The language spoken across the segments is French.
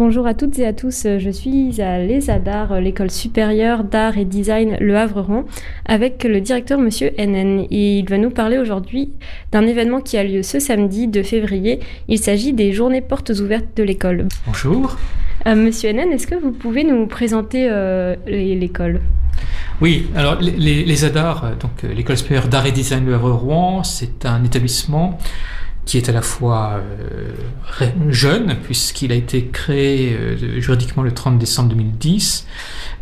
Bonjour à toutes et à tous, je suis à l'ESADAR, l'école supérieure d'art et design Le Havre-Rouen, avec le directeur Monsieur NN. Et il va nous parler aujourd'hui d'un événement qui a lieu ce samedi 2 février. Il s'agit des journées portes ouvertes de l'école. Bonjour. Monsieur NN, est-ce que vous pouvez nous présenter l'école ? Oui, alors l'ESADAR, donc l'école supérieure d'art et design Le Havre-Rouen, c'est un établissement qui est à la fois jeune, puisqu'il a été créé juridiquement le 30 décembre 2010,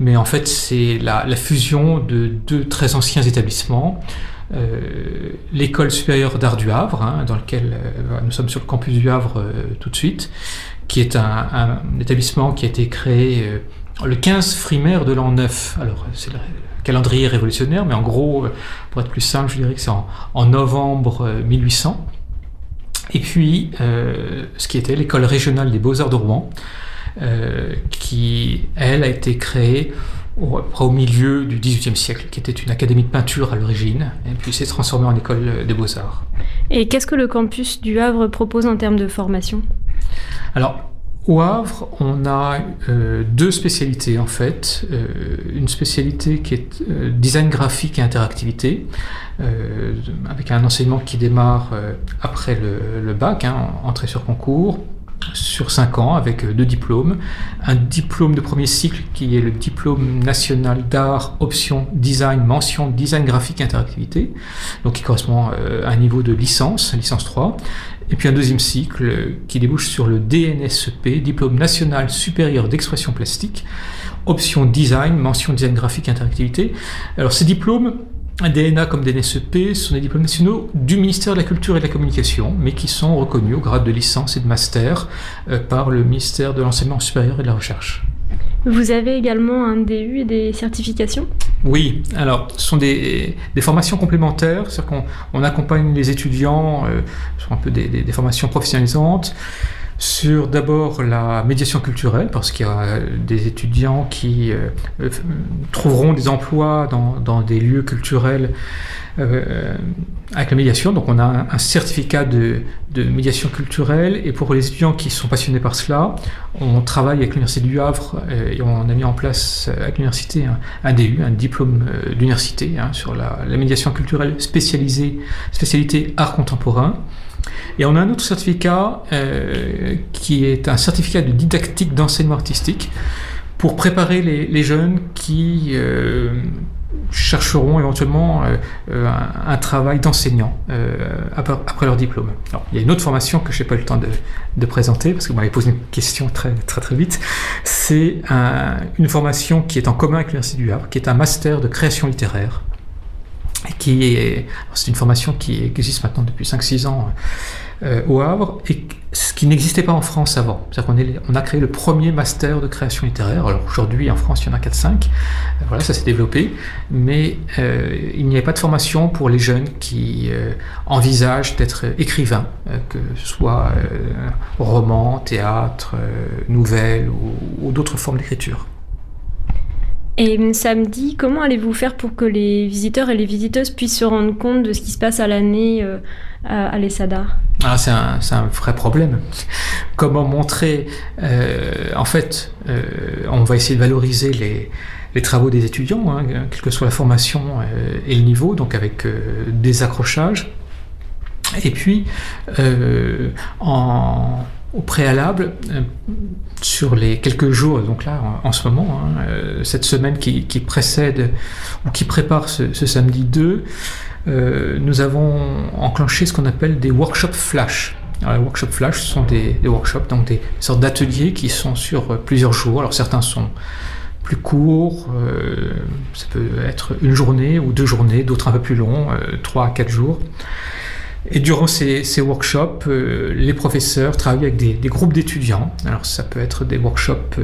mais en fait c'est la fusion de deux très anciens établissements, l'école supérieure d'art du Havre, dans lequel nous sommes sur le campus du Havre tout de suite, qui est un établissement qui a été créé le 15 frimaire de l'an 9. Alors c'est le calendrier révolutionnaire, mais en gros, pour être plus simple, je dirais que c'est en novembre 1800. Et puis, ce qui était l'école régionale des beaux-arts de Rouen, qui, elle, a été créée au milieu du XVIIIe siècle, qui était une académie de peinture à l'origine, et puis s'est transformée en école des beaux-arts. Et qu'est-ce que le campus du Havre propose en termes de formation ? Alors, au Havre, on a deux spécialités en fait. Une spécialité qui est design graphique et interactivité, avec un enseignement qui démarre après le bac, entrée sur concours, sur 5 ans, avec 2 diplômes. Un diplôme de premier cycle qui est le diplôme national d'art, option design, mention design graphique et interactivité, donc qui correspond à un niveau de licence 3. Et puis un deuxième cycle qui débouche sur le DNSEP, diplôme national supérieur d'expression plastique, option design, mention design graphique et interactivité. Alors ces diplômes, DNA comme DNSEP, sont des diplômes nationaux du ministère de la Culture et de la Communication, mais qui sont reconnus au grade de licence et de master par le ministère de l'Enseignement supérieur et de la Recherche. Vous avez également un DU et des certifications ? Oui, alors ce sont des formations complémentaires, c'est-à-dire qu'on accompagne les étudiants sur un peu des formations professionnalisantes, sur d'abord la médiation culturelle, parce qu'il y a des étudiants qui trouveront des emplois dans des lieux culturels avec la médiation. Donc on a un certificat de médiation culturelle, et pour les étudiants qui sont passionnés par cela, on travaille avec l'Université du Havre et on a mis en place avec l'université un DU, un diplôme d'université sur la médiation culturelle spécialité art contemporain. Et on a un autre certificat qui est un certificat de didactique d'enseignement artistique pour préparer les jeunes qui chercheront éventuellement un travail d'enseignant après leur diplôme. Alors, il y a une autre formation que je n'ai pas eu le temps de présenter parce que vous m'avez posé une question très vite. C'est une formation qui est en commun avec l'Université du Havre, qui est un master de création littéraire. C'est une formation qui existe maintenant depuis 5-6 ans au Havre, et ce qui n'existait pas en France avant. C'est-à-dire qu'on a créé le premier master de création littéraire. Alors aujourd'hui, en France, il y en a 4-5. Voilà, ça s'est développé. Mais il n'y avait pas de formation pour les jeunes qui envisagent d'être écrivains, que ce soit roman, théâtre, nouvelles ou d'autres formes d'écriture. Et samedi, comment allez-vous faire pour que les visiteurs et les visiteuses puissent se rendre compte de ce qui se passe à l'année à l'ESADAR ? C'est un vrai problème. Comment montrer en fait, on va essayer de valoriser les travaux des étudiants, quelle que soit la formation et le niveau, donc avec des accrochages. Et puis, au préalable, sur les quelques jours, donc là en ce moment, cette semaine qui précède ou qui prépare ce samedi 2, nous avons enclenché ce qu'on appelle des workshops flash. Alors, les workshops flash, ce sont des workshops, donc des sortes d'ateliers qui sont sur plusieurs jours. Alors certains sont plus courts, ça peut être une journée ou 2 journées, d'autres un peu plus longs, 3 à 4 jours. Et durant ces workshops, les professeurs travaillent avec des groupes d'étudiants. Alors ça peut être des workshops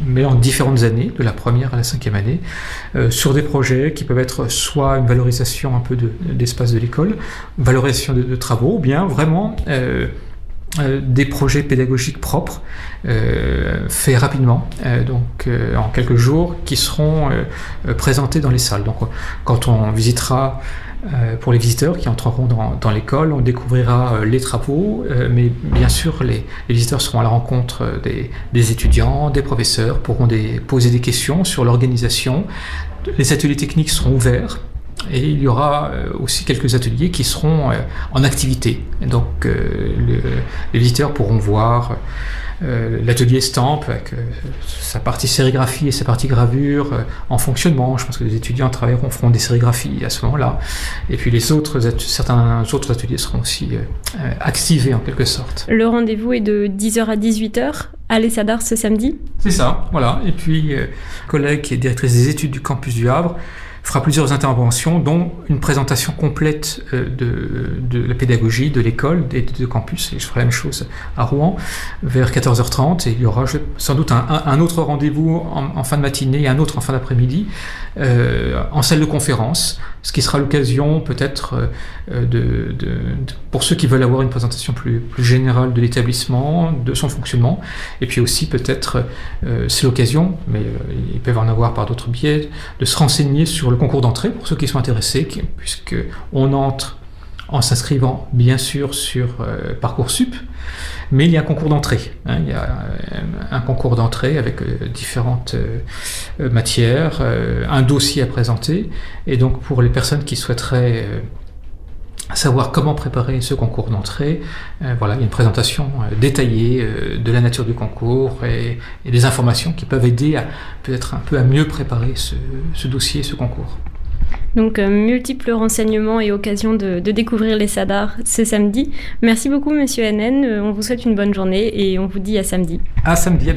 mêlant différentes années, de la première à la 5e année, sur des projets qui peuvent être soit une valorisation un peu d'espace de l'école, valorisation de travaux, ou bien vraiment des projets pédagogiques propres, faits rapidement, en quelques jours, qui seront présentés dans les salles. Donc, quand on visitera, pour les visiteurs qui entreront dans l'école, on découvrira les travaux, mais bien sûr, les visiteurs seront à la rencontre des étudiants, des professeurs, pourront poser des questions sur l'organisation. Les ateliers techniques seront ouverts. Et il y aura aussi quelques ateliers qui seront en activité. Et donc les visiteurs pourront voir l'atelier Stamp avec sa partie sérigraphie et sa partie gravure en fonctionnement. Je pense que les étudiants feront des sérigraphies à ce moment-là. Et puis certains autres ateliers seront aussi activés en quelque sorte. Le rendez-vous est de 10h à 18h à l'ESADAR ce samedi ? C'est ça, voilà. Et puis, collègue qui est directrice des études du campus du Havre fera plusieurs interventions, dont une présentation complète de la pédagogie, de l'école, des deux campus, et je ferai la même chose à Rouen, vers 14h30, et il y aura sans doute un autre rendez-vous en fin de matinée et un autre en fin d'après-midi, en salle de conférence, ce qui sera l'occasion peut-être pour ceux qui veulent avoir une présentation plus générale de l'établissement, de son fonctionnement, et puis aussi peut-être, c'est l'occasion, mais ils peuvent en avoir par d'autres biais, de se renseigner sur le concours d'entrée pour ceux qui sont intéressés, puisqu'on entre en s'inscrivant bien sûr sur Parcoursup, mais il y a un concours d'entrée. Il y a un concours d'entrée avec différentes matières, un dossier à présenter, et donc pour les personnes qui souhaiteraient savoir comment préparer ce concours d'entrée, il y a une présentation détaillée de la nature du concours et des informations qui peuvent aider peut-être un peu à mieux préparer ce dossier, ce concours. Donc, multiples renseignements et occasions de découvrir l'ESADAR ce samedi. Merci beaucoup, Monsieur NN. On vous souhaite une bonne journée et on vous dit à samedi. À samedi, à bientôt.